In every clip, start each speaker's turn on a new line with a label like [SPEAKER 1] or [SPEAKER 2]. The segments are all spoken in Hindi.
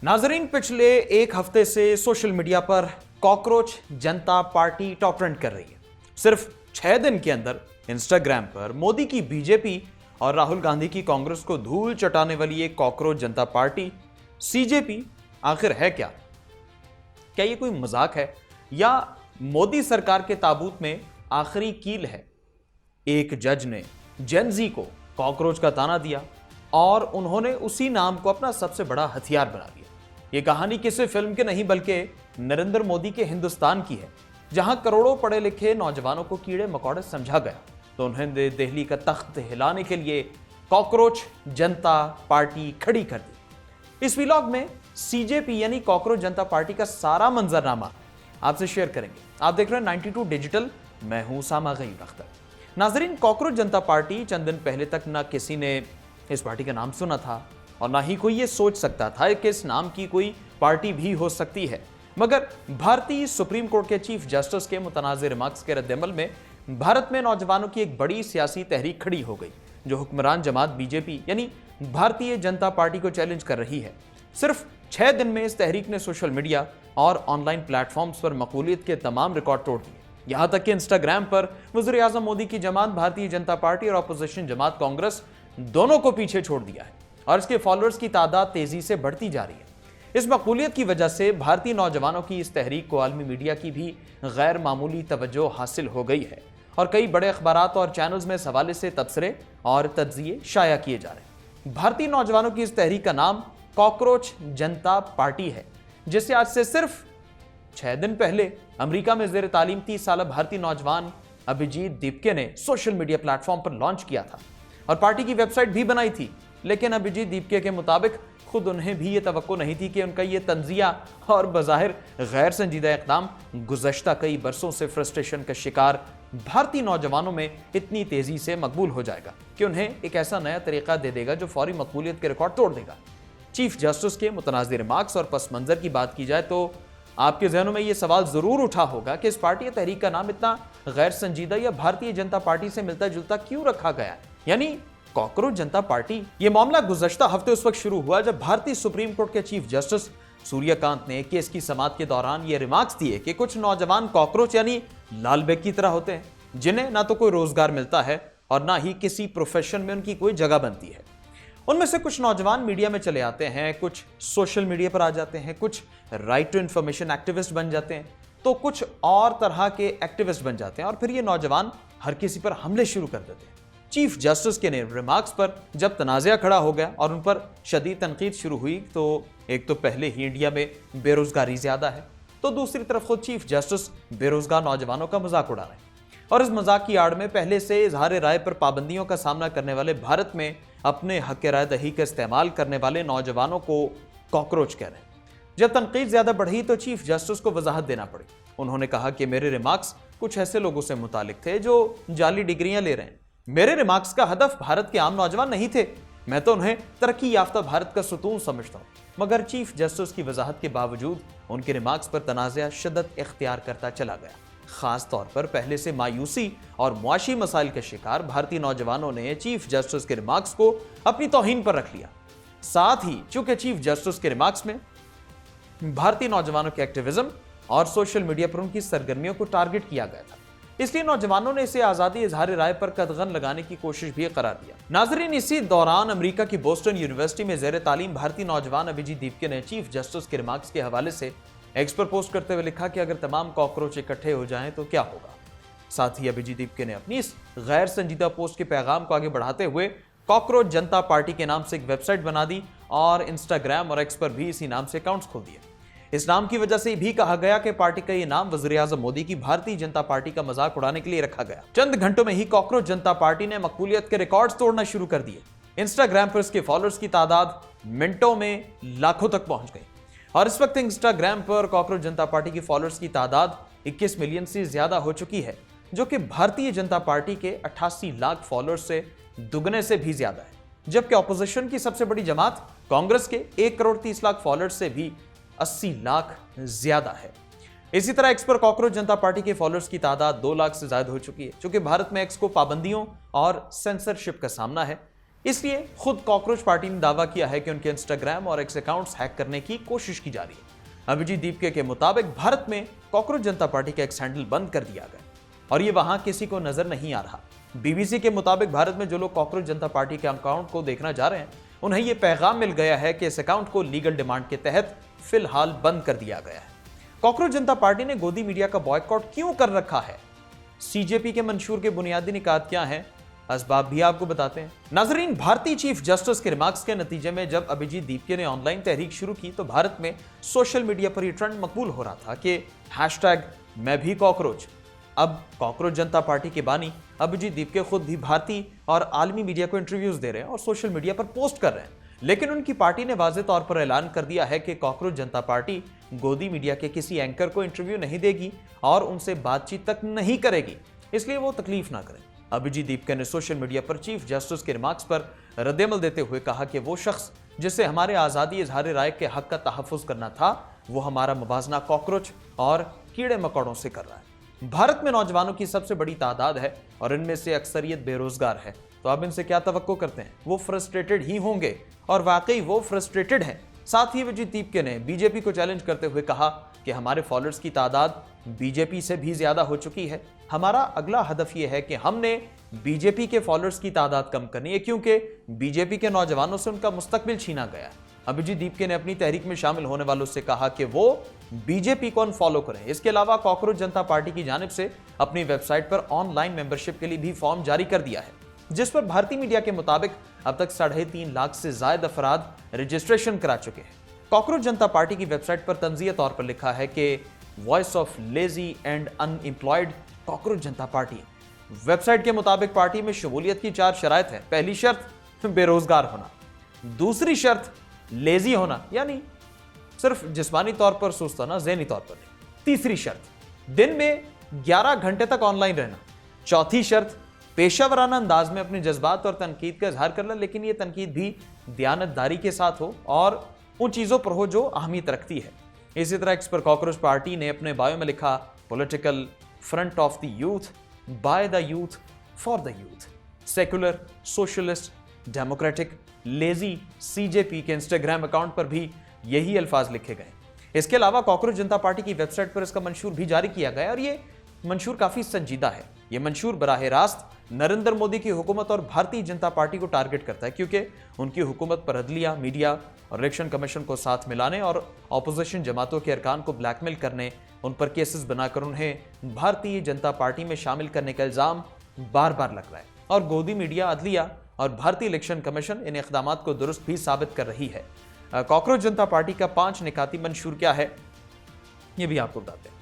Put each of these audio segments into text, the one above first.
[SPEAKER 1] नाजरीन, पिछले एक हफ्ते से सोशल मीडिया पर कॉकरोच जनता पार्टी टॉप ट्रेंड कर रही है। सिर्फ 6 दिन के अंदर इंस्टाग्राम पर मोदी की बीजेपी और राहुल गांधी की कांग्रेस को धूल चटाने वाली ये कॉकरोच जनता पार्टी सीजेपी आखिर है क्या? क्या ये कोई मजाक है या मोदी सरकार के ताबूत में आखिरी कील है? एक जज ने जेन जी को कॉकरोच का ताना दिया और उन्होंने उसी नाम को अपना सबसे बड़ा हथियार बना दिया। ये कहानी किसी फिल्म की नहीं बल्कि नरेंद्र मोदी के हिंदुस्तान की है, जहां करोड़ों पढ़े लिखे नौजवानों को कीड़े मकोड़े समझा गया तो उन्होंने दिल्ली का तख्त हिलाने के लिए कॉकरोच जनता पार्टी खड़ी कर दी। इस व्लॉग में सीजेपी यानी कॉकरोच जनता पार्टी का सारा मंजरनामा आपसे शेयर करेंगे। आप देख रहे हैं 92 डिजिटल, मैं हूं सामा गयूर अख्तर। नाजरीन, कॉकरोच जनता पार्टी चंद दिन पहले तक ना किसी ने इस पार्टी का नाम सुना था और ना ही कोई ये सोच सकता था कि इस नाम की कोई पार्टी भी हो सकती है। मगर भारतीय सुप्रीम कोर्ट के चीफ जस्टिस के मुतनाज़िर रिमार्क्स के रद्दअमल में भारत में नौजवानों की एक बड़ी सियासी तहरीक खड़ी हो गई, जो हुक्मरान जमात बीजेपी यानी भारतीय जनता पार्टी को चैलेंज कर रही है। सिर्फ 6 दिन में इस तहरीक ने सोशल मीडिया और ऑनलाइन प्लेटफॉर्म्स पर मकबूलियत के तमाम रिकॉर्ड तोड़ दिए। यहां तक कि इंस्टाग्राम पर वज़ीर आज़म मोदी की जमात भारतीय जनता पार्टी और अपोजिशन जमात कांग्रेस दोनों को पीछे छोड़ दिया है और इसके फॉलोअर्स की तादाद तेजी से बढ़ती जा रही है। इस मकबूलियत की वजह से भारतीय नौजवानों की इस तहरीक को आलमी मीडिया की भी गैर मामूली तवज्जो हासिल हो गई है और कई बड़े अखबारात और चैनल्स में इस हवाले से तबसरे और तज्जिए शाया किए जा रहे हैं। भारतीय नौजवानों की इस तहरीक का नाम कॉकरोच जनता पार्टी है, जिसे आज से सिर्फ 6 दिन पहले अमेरिका में ज़ेर तालीम 30 साल भारतीय नौजवान अभिजीत दीपके ने सोशल मीडिया प्लेटफॉर्म पर लॉन्च किया था और पार्टी की वेबसाइट भी बनाई थी। लेकिन अभिजीत दीपके के मुताबिक खुद उन्हें भी ये तवक्को नहीं थी कि उनका ये तंजिया और बज़ाहिर गैर संजीदा इक़दाम गुज़श्ता कई बरसों से फ्रस्ट्रेशन का शिकार भारतीय नौजवानों में इतनी तेजी से मकबूल हो जाएगा कि उन्हें एक ऐसा नया तरीका दे देगा जो फौरी मकबूलियत के रिकॉर्ड तोड़ देगा। चीफ जस्टिस के मुतनाज़िर रिमार्क्स और पस मंजर की बात की जाए तो आपके जहनों में यह सवाल जरूर उठा होगा कि इस पार्टी या तहरीक का नाम इतना गैर संजीदा या भारतीय जनता पार्टी से मिलता जुलता क्यों रखा गया है, यानी कॉकरोच जनता पार्टी। यह मामला गुज़श्ता हफ्ते उस वक्त शुरू हुआ जब भारतीय सुप्रीम कोर्ट के चीफ जस्टिस सूर्यकांत ने केस की समाअत के दौरान ये रिमार्क्स दिए कि कुछ नौजवान कॉकरोच यानी लाल बेग की तरह होते हैं, जिन्हें ना तो कोई रोजगार मिलता है और ना ही किसी प्रोफेशन में उनकी कोई जगह बनती है। उनमें से कुछ नौजवान मीडिया में चले आते हैं, कुछ सोशल मीडिया पर आ जाते हैं, कुछ राइट टू इंफॉर्मेशन एक्टिविस्ट बन जाते हैं, तो कुछ और तरह के एक्टिविस्ट बन जाते हैं और फिर ये नौजवान हर किसी पर हमले शुरू कर देते हैं। चीफ जस्टिस के रिमार्क्स पर जब तनाज़ा खड़ा हो गया और उन पर शदीद तनकीद शुरू हुई तो एक तो पहले ही इंडिया में बेरोजगारी ज्यादा है, तो दूसरी तरफ खुद चीफ जस्टिस बेरोजगार नौजवानों का मजाक उड़ा रहे हैं और इस मजाक की आड़ में पहले से इजहार राय पर पाबंदियों का सामना करने वाले भारत में अपने हक राय दही का इस्तेमाल करने वाले नौजवानों को कॉकरोच कह रहे हैं। जब तनकीद ज्यादा बढ़ी तो चीफ जस्टिस को वजाहत देना पड़ी। उन्होंने कहा कि मेरे रिमार्क्स कुछ ऐसे लोगों से मुतालिक थे जो जाली डिग्रियां ले रहे हैं। मेरे रिमार्क्स का हदफ भारत के आम नौजवान नहीं थे, मैं तो उन्हें तरक्की याफ्ता भारत का सुतून समझता हूं। मगर चीफ जस्टिस की वजाहत के बावजूद उनके रिमार्क्स पर तनाज़ा शिद्दत इख्तियार करता चला गया। खास तौर पर पहले से मायूसी और मुआशी मसाइल के शिकार भारतीय नौजवानों ने चीफ जस्टिस के रिमार्क्स को अपनी तौहीन पर रख लिया। साथ ही चूंकि चीफ जस्टिस के रिमार्क्स में भारतीय नौजवानों के एक्टिविज्म और सोशल मीडिया पर उनकी सरगर्मियों को टारगेट किया गया था, इसलिए नौजवानों ने इसे आजादी इजहार राय पर कदगन लगाने की कोशिश भी करार दिया। नाजरीन, इसी दौरान अमेरिका की बोस्टन यूनिवर्सिटी में ज़ेर तालीम भारतीय नौजवान अभिजीत दीपके ने चीफ जस्टिस के रिमार्क्स के हवाले से एक्स पर पोस्ट करते हुए लिखा कि अगर तमाम कॉकरोच इकट्ठे हो जाएं तो क्या होगा। साथ ही अभिजीत दीपके ने अपनी इस गैर संजीदा पोस्ट के पैगाम को आगे बढ़ाते हुए कॉकरोच जनता पार्टी के नाम से एक वेबसाइट बना दी और इंस्टाग्राम और एक्स पर भी इसी नाम से अकाउंट्स खोल दिए। इस नाम की वजह से भी कहा गया कि पार्टी का ये नाम वज़ीर आज़म मोदी की भारतीय जनता पार्टी का मजाक उड़ाने के लिए रखा गया। चंद घंटों में ही कॉकरोच जनता पार्टी ने मकबूलियत के रिकॉर्ड्स तोड़ना शुरू कर दिए। इंस्टाग्राम पर इसके फॉलोअर्स की तादाद मिनटों में लाखों तक पहुंच गई और इस वक्त इंस्टाग्राम पर कॉकरोच जनता पार्टी की फॉलोअर्स की तादाद 21 मिलियन से ज्यादा हो चुकी है, जो कि भारतीय जनता पार्टी के 88 लाख फॉलोअर्स से दुगने से भी ज्यादा है। जबकि ऑपोजिशन की सबसे बड़ी जमात कांग्रेस के 1 करोड़ 30 लाख फॉलोअर्स से भी 80 लाख ज्यादा है। इसी तरह एक्स पर कॉकरोच जनता पार्टी के फॉलोअर्स की तादाद 2 लाख से ज्यादा हो चुकी है। चूंकि भारत में एक्स को पाबंदियों और सेंसरशिप का सामना है, इसलिए खुद कॉकरोच पार्टी ने दावा किया है कि उनके इंस्टाग्राम और एक्स अकाउंट्स हैक करने की कोशिश की जा रही है। अभिजीत दीपके के मुताबिक भारत में कॉकरोच जनता पार्टी का एक्स हैंडल बंद कर दिया गया और ये वहां किसी को नजर नहीं आ रहा। बीबीसी के मुताबिक भारत में जो लोग कॉकरोच जनता पार्टी के अकाउंट को देखना चाह रहे हैं, उन्हें यह पैगाम मिल गया है कि इस अकाउंट को लीगल डिमांड के तहत फिलहाल बंद कर दिया गया है। कॉकरोच जनता पार्टी ने गोदी मीडिया का बॉयकॉट क्यों कर रखा है? सीजेपी के मंशूर के बुनियादी निकात क्या हैं? असबाब भी आपको बताते हैं। नाजरीन, भारतीय चीफ जस्टिस के रिमार्क्स के नतीजे में जब अभिजीत दीपके ने ऑनलाइन तहरीक शुरू की तो भारत में सोशल मीडिया पर यह ट्रेंड मकबूल हो रहा था कि हैशटैग मैं भी कॉकरोच। अब कॉकरोच जनता पार्टी के बानी अभिजीत दीपके खुद भी भारतीय और आलमी मीडिया को इंटरव्यूज दे रहे हैं और सोशल मीडिया पर पोस्ट कर रहे हैं, लेकिन उनकी पार्टी ने वाज़ेह तौर पर ऐलान कर दिया है कि कॉकरोच जनता पार्टी गोदी मीडिया के किसी एंकर को इंटरव्यू नहीं देगी और उनसे बातचीत तक नहीं करेगी, इसलिए वो तकलीफ ना करें। अभिजीत दीपके ने सोशल मीडिया पर चीफ जस्टिस के रिमार्क्स पर रद्दअमल देते हुए कहा कि वो शख्स जिससे हमारे आज़ादी इजहार राय के हक का तहफ़्फ़ुज़ करना था, वो हमारा मुवाजना कॉकरोच और कीड़े मकोड़ों से कर रहा है। भारत में नौजवानों की सबसे बड़ी तादाद है और इनमें से अक्सरियत बेरोजगार है, तो आप इनसे क्या तवक्को करते हैं? वो फ्रस्ट्रेटेड ही होंगे और वाकई वो फ्रस्ट्रेटेड हैं। साथ ही अभिजीत दीपके ने बीजेपी को चैलेंज करते हुए कहा कि हमारे फॉलोअर्स की तादाद बीजेपी से भी ज्यादा हो चुकी है। हमारा अगला हदफ यह है कि हमने बीजेपी के फॉलोअर्स की तादाद कम करनी है, क्योंकि बीजेपी के नौजवानों से उनका मुस्तकबिल छीना गया है। अभिजीत दीपके ने अपनी तहरीक में शामिल होने वालों से कहा कि वो बीजेपी को अनफॉलो करें। इसके अलावा कॉकरोच जनता पार्टी की जानिब से अपनी वेबसाइट पर ऑनलाइन मेंबरशिप के लिए भी फॉर्म जारी कर दिया है, जिस पर भारतीय मीडिया के मुताबिक अब तक 3.5 लाख से ज्यादा अफराद रजिस्ट्रेशन करा चुके हैं। कॉकरोच जनता पार्टी की वेबसाइट पर तंज़िया तौर पर लिखा है कि voice of lazy and unemployed cockroach Janata party. Website के मुताबिक पार्टी में शमूलियत की 4 शराइत है। पहली शर्त बेरोजगार होना, दूसरी शर्त लेजी होना यानी सिर्फ जिस्मानी तौर पर सुस्त होना, ज़हनी तौर पर नहीं। तीसरी शर्त दिन में 11 घंटे तक ऑनलाइन रहना। चौथी शर्त पेशावराना अंदाज में अपने जज्बात और तनकीद का इजहार करना, लेकिन यह तनकीद भी दयानतदारी के साथ हो और उन चीज़ों पर हो जो अहमियत रखती है। इसी तरह एक्स पर कॉकरोच पार्टी ने अपने बायो में लिखा political front of the youth, by the youth, for the youth, secular, socialist, democratic, lazy. CJP के इंस्टाग्राम अकाउंट पर भी यही अल्फाज लिखे गए। इसके अलावा कॉकरोच जनता पार्टी की वेबसाइट पर इसका मंशूर भी जारी किया गया और ये मंशूर काफी संजीदा है। ये मंशूर बराह रास्त नरेंद्र मोदी की हुकूमत और भारतीय जनता पार्टी को टारगेट करता है, क्योंकि उनकी हुकूमत पर अदलिया, मीडिया और इलेक्शन कमीशन को साथ मिलाने और अपोजिशन जमातों के अरकान को ब्लैकमेल करने, उन पर केसेस बनाकर उन्हें भारतीय जनता पार्टी में शामिल करने का इल्जाम बार बार लग रहा है। और गोदी मीडिया, अदलिया और भारतीय इलेक्शन कमीशन इन इक़दाम को दुरुस्त भी साबित कर रही है। कॉकरोच जनता पार्टी का 5 निकाती मंशूर क्या है, ये भी आपको बताते हैं।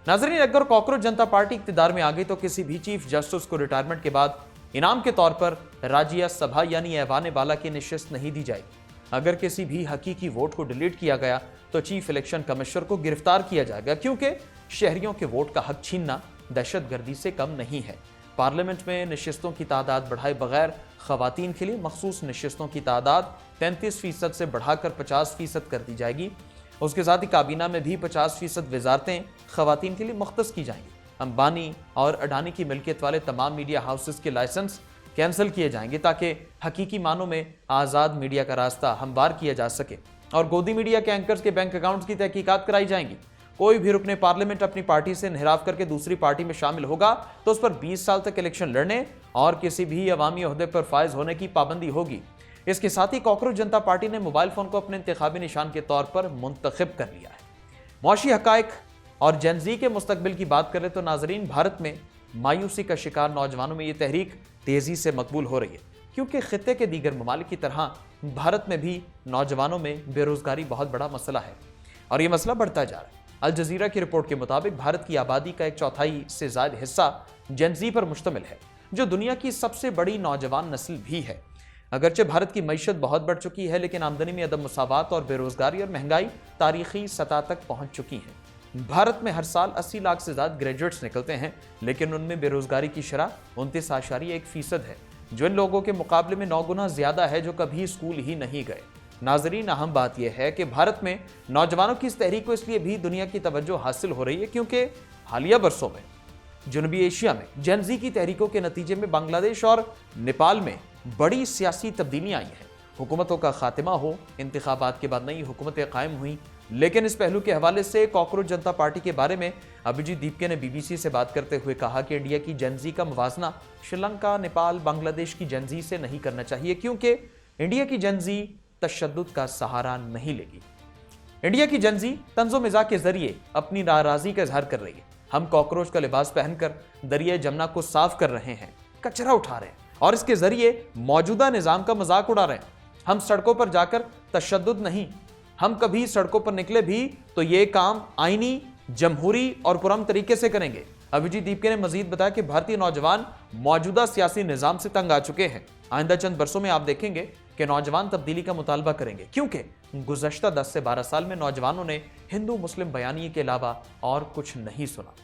[SPEAKER 1] नाज़रीन, अगर कॉकरोच जनता पार्टी इक़्तिदार में आ गई तो किसी भी चीफ जस्टिस को रिटायरमेंट के बाद इनाम के तौर पर राज्य सभा यानी ऐवान बाला की नशिस्त नहीं दी जाएगी। अगर किसी भी हकीकी वोट को डिलीट किया गया तो चीफ इलेक्शन कमिश्नर को गिरफ्तार किया जाएगा, क्योंकि शहरियों के वोट का हक छीनना दहशतगर्दी से कम नहीं है। पार्लियामेंट में नशिस्तों की तादाद बढ़ाए बगैर खवातीन के लिए मखसूस नशिस्तों की तादाद 33% से बढ़ाकर 50% कर दी जाएगी। उसके साथ ही काबीना में भी 50% वजारतें खवातीन के लिए मुख्तस की जाएंगी। अंबानी और अडानी की मिल्कियत वाले तमाम मीडिया हाउसेस के लाइसेंस कैंसिल किए जाएंगे ताकि हकीकी मानों में आज़ाद मीडिया का रास्ता हमवार किया जा सके। और गोदी मीडिया के एंकर्स के बैंक अकाउंट्स की तहकीकात कराई जाएंगी। कोई भी रुकने पार्लियामेंट अपनी पार्टी से इन्हिराफ करके दूसरी पार्टी में शामिल होगा तो उस पर 20 साल तक इलेक्शन लड़ने और किसी भी अवामी ओहदे पर फायज होने की पाबंदी होगी। इसके साथ ही कॉकरोच जनता पार्टी ने मोबाइल फोन को अपने इंतखाबी निशान के तौर पर मुंतखब कर लिया है। मुआशी हकायक और जेनजी के मुस्तकबिल की बात करें तो नाजरीन, भारत में मायूसी का शिकार नौजवानों में ये तहरीक तेजी से मकबूल हो रही है, क्योंकि खित्ते के दीगर ममालिक की तरह भारत में भी नौजवानों में बेरोजगारी बहुत बड़ा मसला है और ये मसला बढ़ता जा रहा है। अल जजीरा की रिपोर्ट के मुताबिक भारत की आबादी का 1/4 से ज्यादा हिस्सा जेनजी पर मुश्तमिल है, जो दुनिया की सबसे बड़ी नौजवान नस्ल भी है। अगरचे भारत की मईशत बहुत बढ़ चुकी है, लेकिन आमदनी में अदम मुसावात और बेरोजगारी और महंगाई तारीखी सतह तक पहुंच चुकी है। भारत में हर साल 80 लाख से ज्यादा ग्रेजुएट्स निकलते हैं, लेकिन उनमें बेरोजगारी की शरह 29.1% है, जो इन लोगों के मुकाबले में 9 गुना ज्यादा है जो कभी स्कूल ही नहीं गए। नाजरीन, अहम बात यह है कि भारत में नौजवानों की इस तहरीक को इसलिए भी दुनिया की तवज्जो हासिल हो रही है क्योंकि हालिया बरसों में जनूबी एशिया में जेनजी की तहरीकों के नतीजे में बांग्लादेश और नेपाल में बड़ी सियासी तब्दीलियां आई हैं। हुकूमतों का खात्मा हो, इंतखाबात के बाद नई हुकूमतें कायम हुई, लेकिन इस पहलू के हवाले से कॉकरोच जनता पार्टी के बारे में अभिजीत दीपके ने बीबीसी से बात करते हुए कहा कि इंडिया की जेनजी का मुवाजना श्रीलंका, नेपाल, बांग्लादेश की जेनजी से नहीं करना चाहिए, क्योंकि इंडिया की जेनजी तशद्दुद का सहारा नहीं लेगी। इंडिया की जेनजी तंजो मिजाज के जरिए अपनी नाराजगी का इजहार कर रही है। हम कॉकरोच का लिबास पहनकर दरिया जमुना को साफ कर रहे हैं, कचरा उठा रहे हैं और इसके जरिए मौजूदा निजाम का मजाक उड़ा रहे हैं। हम सड़कों पर जाकर तशद्दुद नहीं, हम कभी सड़कों पर निकले भी तो ये काम आईनी, जमहूरी और पुरअमन तरीके से करेंगे। अभिजीत दीपके ने मजीद बताया कि भारतीय नौजवान मौजूदा सियासी निजाम से तंग आ चुके हैं। आइंदा चंद बरसों में आप देखेंगे कि नौजवान तब्दीली का मुतालबा करेंगे, क्योंकि गुज़श्ता 10 से 12 साल में नौजवानों ने हिंदू मुस्लिम बयानिए के अलावा और कुछ नहीं सुना।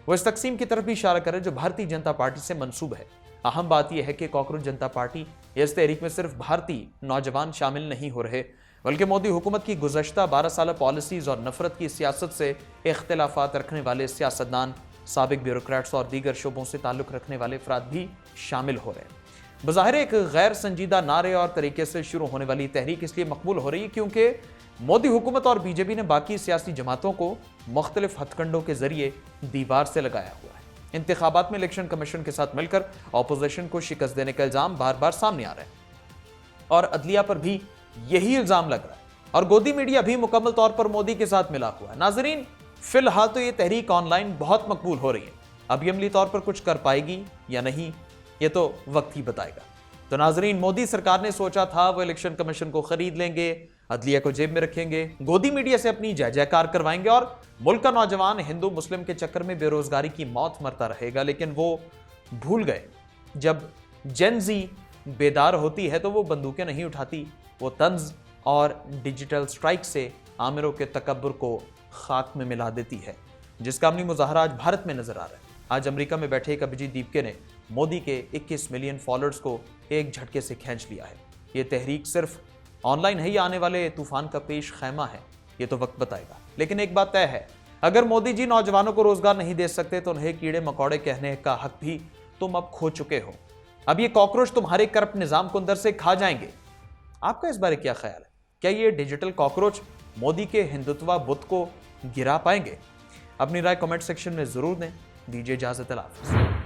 [SPEAKER 1] वो इस तकसीम की तरफ भी इशारा करें जो भारतीय जनता पार्टी से मंसूब है। अहम बात यह है कि कॉकरोच जनता पार्टी इस तहरीक में सिर्फ भारतीय नौजवान शामिल नहीं हो रहे, बल्कि मोदी हुकूमत की गुज़श्ता 12 साल पॉलिसीज और नफरत की सियासत से इख्तिलाफात रखने वाले सियासतदान, साबिक ब्यूरोक्रेट्स और दीगर शोबों से ताल्लुक रखने वाले अफराद भी शामिल हो रहे हैं। बज़ाहिर एक गैर संजीदा नारे और तरीके से शुरू होने वाली तहरीक इसलिए मकबूल हो रही है क्योंकि मोदी हुकूमत और बीजेपी ने बाकी सियासी जमातों को मुख्तलिफ हथकंडों के जरिए दीवार से लगाया हुआ है। इंतखाबात में इलेक्शन कमीशन के साथ मिलकर अपोजिशन को शिकस्त देने का इल्जाम बार बार सामने आ रहा है और अदलिया पर भी यही इल्जाम लग रहा है और गोदी मीडिया भी मुकम्मल तौर पर मोदी के साथ मिला हुआ है। नाजरीन, फिलहाल तो ये तहरीक ऑनलाइन बहुत मकबूल हो रही है। अब ये अमली तौर पर कुछ कर पाएगी या नहीं, ये तो वक्त ही बताएगा। तो नाजरीन, मोदी सरकार ने सोचा था वो इलेक्शन कमीशन को खरीद लेंगे, अदलिया को जेब में रखेंगे, गोदी मीडिया से अपनी जय जयकार करवाएंगे और मुल्क का नौजवान हिंदू मुस्लिम के चक्कर में बेरोजगारी की मौत मरता रहेगा। लेकिन वो भूल गए, जब जेन जी बेदार होती है तो वो बंदूकें नहीं उठाती, वो तंज और डिजिटल स्ट्राइक से आमिरों के तकब्बुर को खाक में मिला देती है, जिसका अमली मुजाहरा आज भारत में नजर आ रहा है। आज अमेरिका में बैठे एक अभिजीत दीपके ने मोदी के 21 मिलियन फॉलोअर्स को एक झटके से खींच लिया है। ये तहरीक सिर्फ ऑनलाइन है या आने वाले तूफान का पेश खैमा है, ये तो वक्त बताएगा। लेकिन एक बात तय है, अगर मोदी जी नौजवानों को रोजगार नहीं दे सकते तो उन्हें कीड़े मकोड़े कहने का हक भी तुम अब खो चुके हो। अब ये कॉकरोच तुम्हारे करप्ट निजाम को अंदर से खा जाएंगे। आपका इस बारे क्या ख्याल है? क्या ये डिजिटल कॉकरोच मोदी के हिंदुत्व बुत को गिरा पाएंगे? अपनी राय कमेंट सेक्शन में जरूर दें। दीजिए इजाजत, अल्लाह हाफ़िज़।